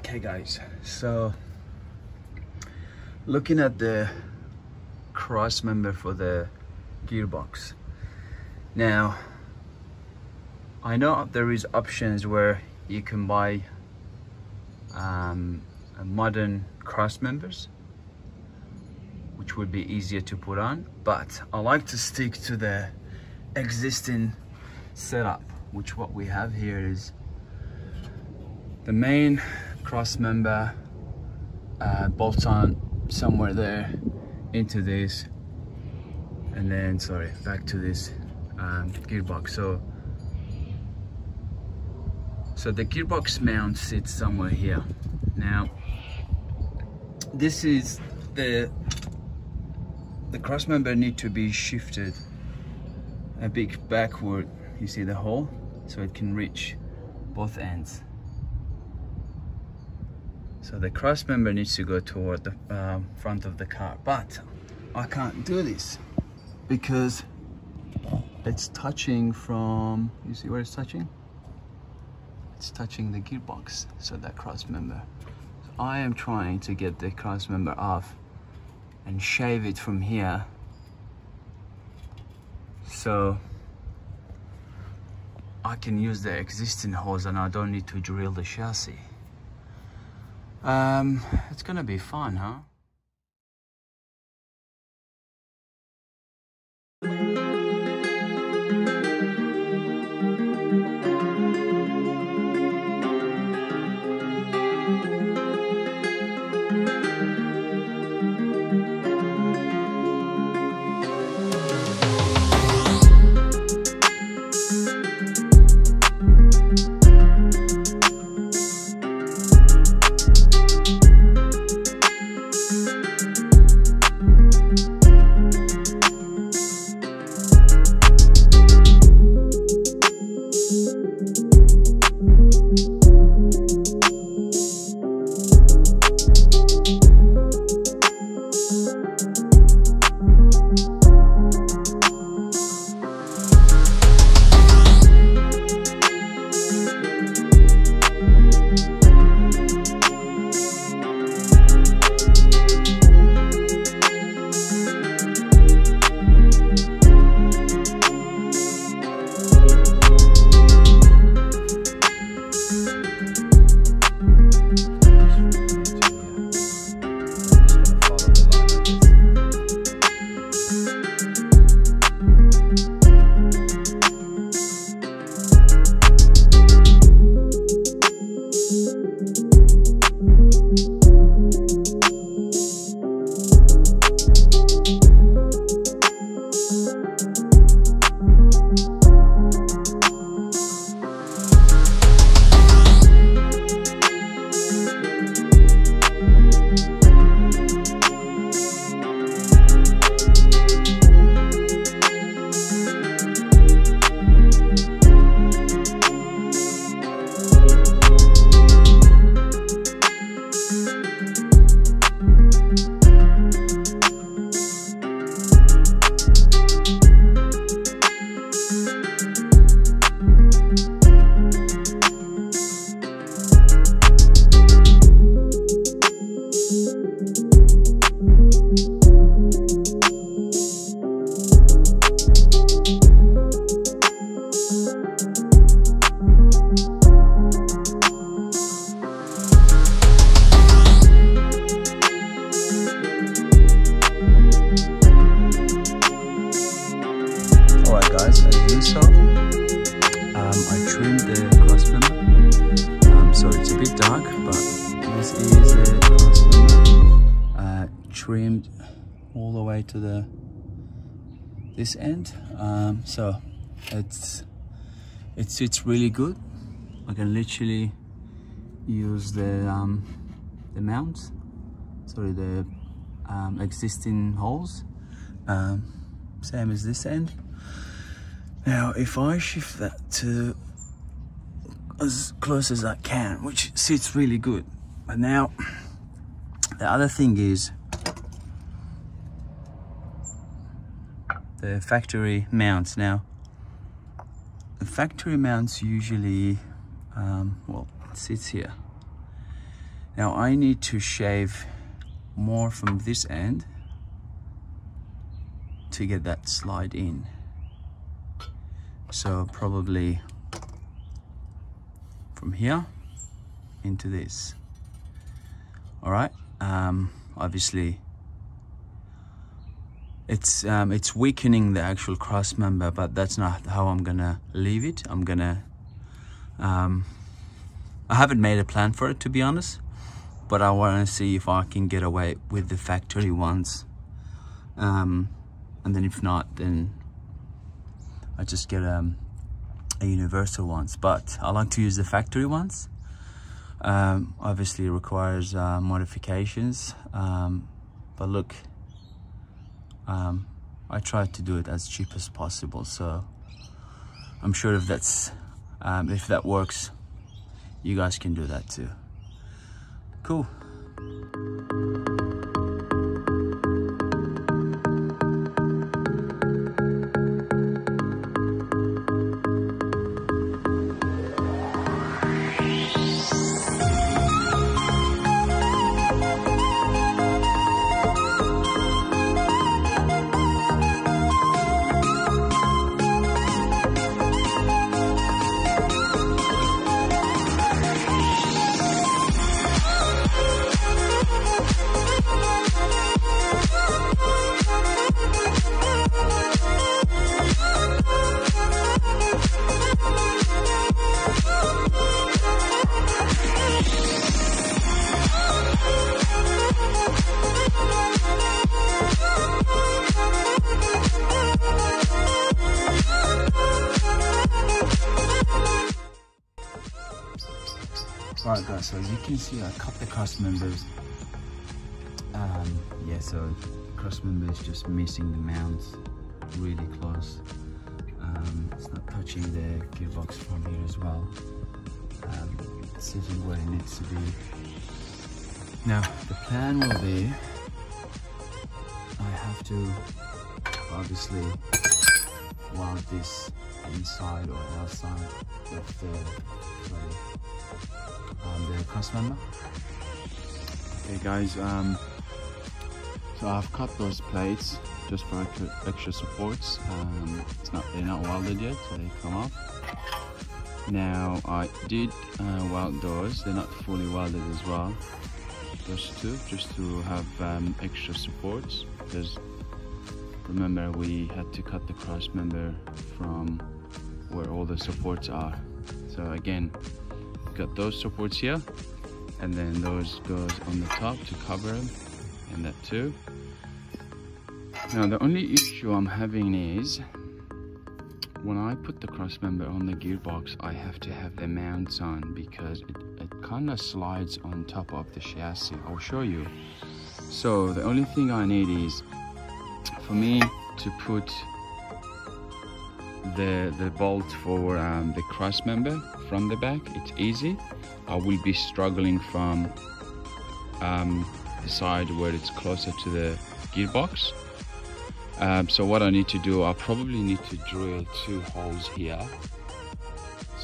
Okay guys, so looking at the cross member for the gearbox. Now I know there is options where you can buy modern cross members, which would be easier to put on, but I like to stick to the existing setup, which what we have here is the main cross member, bolt on somewhere there into this, and then back to this gearbox. So the gearbox mount sits somewhere here. Now this is the cross member need to be shifted a bit backward. You see the hole, so it can reach both ends. So the cross member needs to go toward the front of the car, but I can't do this because it's touching from, you see where it's touching? It's touching the gearbox, so that cross member. So I am trying to get the cross member off and shave it from here, so I can use the existing hose and I don't need to drill the chassis. It's gonna be fun, huh? I trimmed the crossmember, so it's a bit dark, but this is a crossmember trimmed all the way to this end, so it sits really good. I can literally use the mounts, the existing holes, same as this end. Now if I shift that to as close as I can, which sits really good, but now the other thing is the factory mounts. Now the factory mounts usually well, it sits here, Now I need to shave more from this end to get that slide in. So probably from here into this. All right. Obviously it's weakening the actual cross member, but that's not how I'm gonna leave it. I'm gonna I haven't made a plan for it, to be honest, but I want to see if I can get away with the factory ones, and then if not, then I just get a universal ones. But I like to use the factory ones. Obviously it requires modifications, but look, I try to do it as cheap as possible, so I'm sure if that works, you guys can do that too. Cool. Alright guys, so as you can see, I cut the cross members. Yeah, so cross member is just missing the mounts really close. It's not touching the gearbox from here as well. It's sitting where it needs to be. Now the plan will be, I have to obviously weld this inside or outside of the cross member. Okay guys, so I've cut those plates just for extra supports. They're not welded yet, so they come off. Now I did weld those. They're not fully welded as well. Those two, just to have extra supports, because remember we had to cut the cross member from where all the supports are. So again, got those supports here, and then those goes on the top to cover them, and that too. Now the only issue I'm having is when I put the cross member on the gearbox, I have to have the mounts on because it kind of slides on top of the chassis. I'll show you. So the only thing I need is for me to put the bolt for the cross member from the back. It's easy. I will be struggling from the side where it's closer to the gearbox. So what I need to do, I probably need to drill 2 holes here,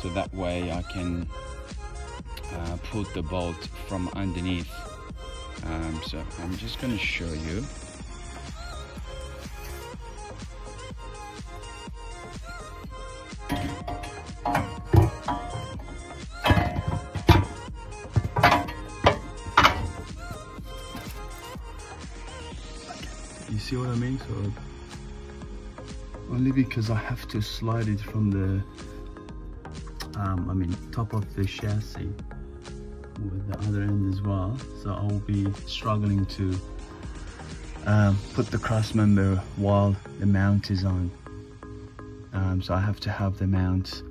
so that way I can put the bolt from underneath. So I'm just going to show you. You see what I mean? So only because I have to slide it from the top of the chassis with the other end as well, so I will be struggling to put the cross member while the mount is on. So I have to have the mount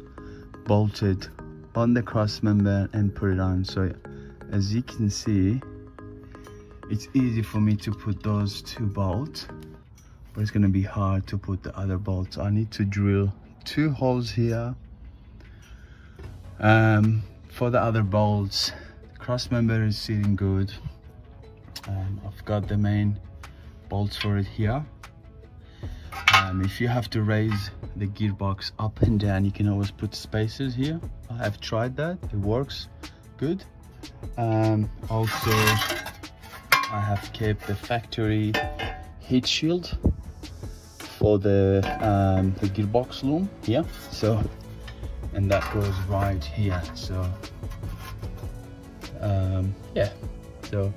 bolted on the cross member and put it on. So as you can see, it's easy for me to put those 2 bolts, but it's going to be hard to put the other bolts. I need to drill 2 holes here. For the other bolts, the cross member is sitting good. I've got the main bolts for it here. If you have to raise the gearbox up and down, you can always put spacers here. I have tried that, it works good. Also, I have kept the factory heat shield for the gearbox loom here. So, and that goes right here. So, yeah. So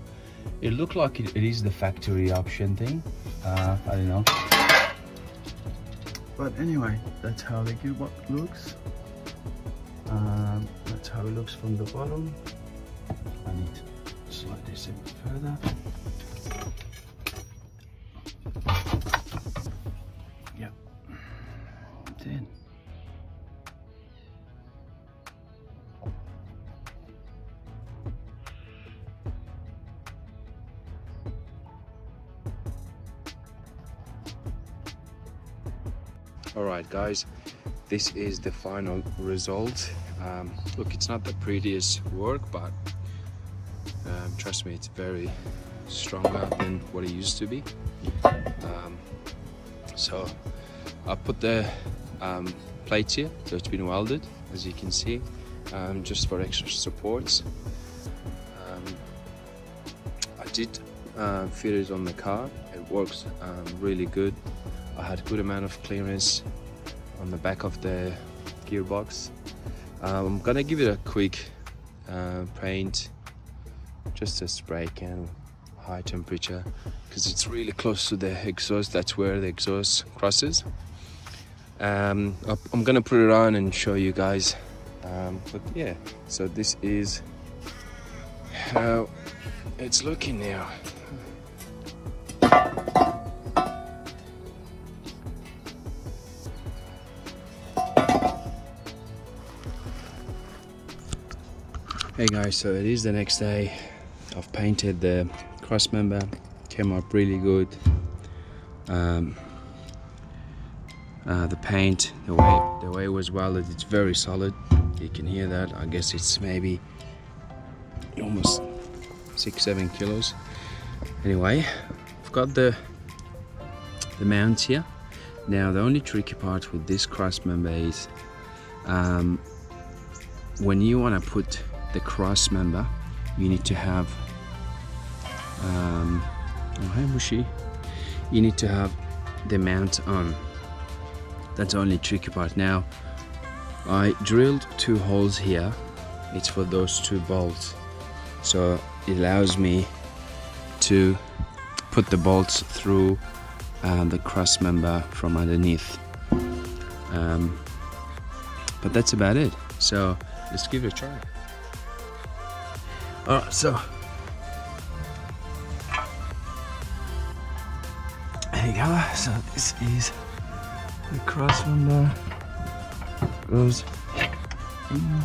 it looked like it is the factory option thing. I don't know. But anyway, that's how the gearbox looks. That's how it looks from the bottom. I need to slide this a bit further. Yep. Then. Alright guys, this is the final result. Look, it's not the prettiest work, but trust me, it's very stronger than what it used to be. So I put the plates here, so it's been welded, as you can see, just for extra supports. I did fit it on the car. It works really good. I had a good amount of clearance on the back of the gearbox. I'm gonna give it a quick paint, just a spray can, high temperature, because it's really close to the exhaust. That's where the exhaust crosses. I'm gonna put it on and show you guys. But yeah, so this is how it's looking now. Hey guys, so it is the next day. I've painted the Crossmember, came up really good. The paint, the way it was welded, it's very solid. You can hear that. I guess it's maybe almost 6-7 kilos. Anyway, I've got the mounts here. Now the only tricky part with this Crossmember is when you want to put the Crossmember, you need to have you need to have the mount on. That's the only tricky part. Now I drilled 2 holes here. It's for those 2 bolts, so it allows me to put the bolts through the Crossmember from underneath. But that's about it, so let's give it a try. Alright, so there you go. So this is the Crossmember. Goes in.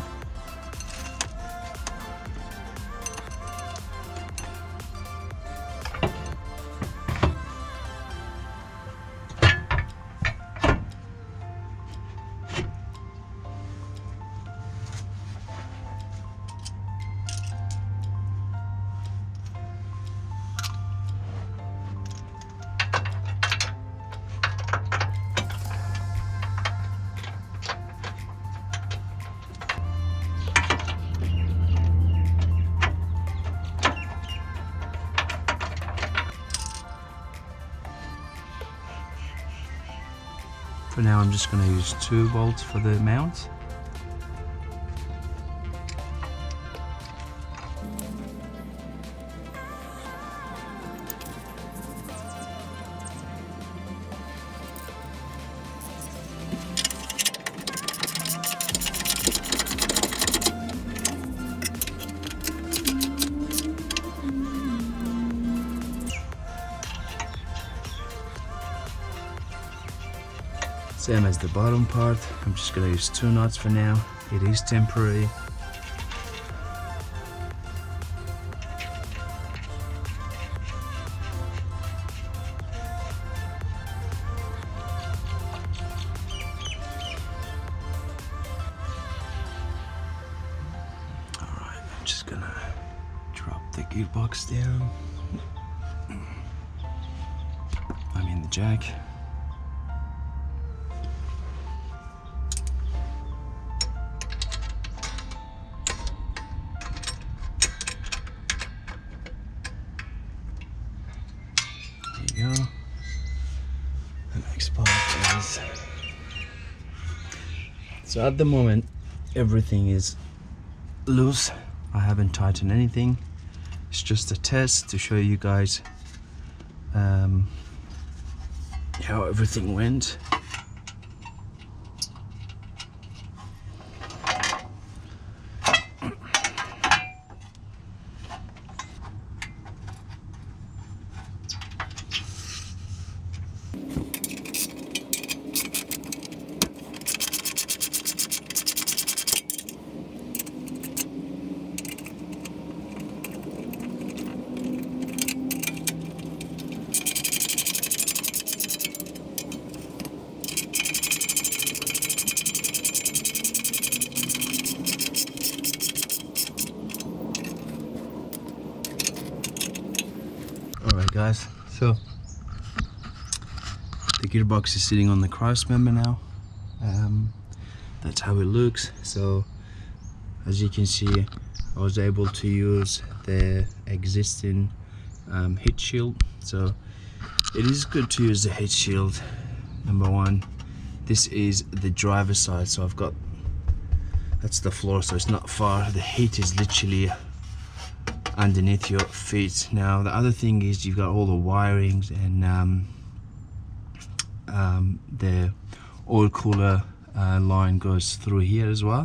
For now, I'm just going to use 2 bolts for the mount. Same as the bottom part. I'm just going to use 2 knots for now. It is temporary. Alright, I'm just going to drop the gearbox down. I mean the jack. So at the moment everything is loose. I haven't tightened anything. It's just a test to show you guys how everything went. Alright guys, so the gearbox is sitting on the Crossmember now. That's how it looks. So as you can see, I was able to use the existing heat shield. So it is good to use the heat shield. Number one, this is the driver's side, so I've got, that's the floor, so it's not far. The heat is literally underneath your feet. Now the other thing is you've got all the wirings and the oil cooler line goes through here as well,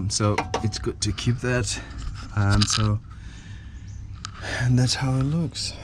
so it's good to keep that. And that's how it looks.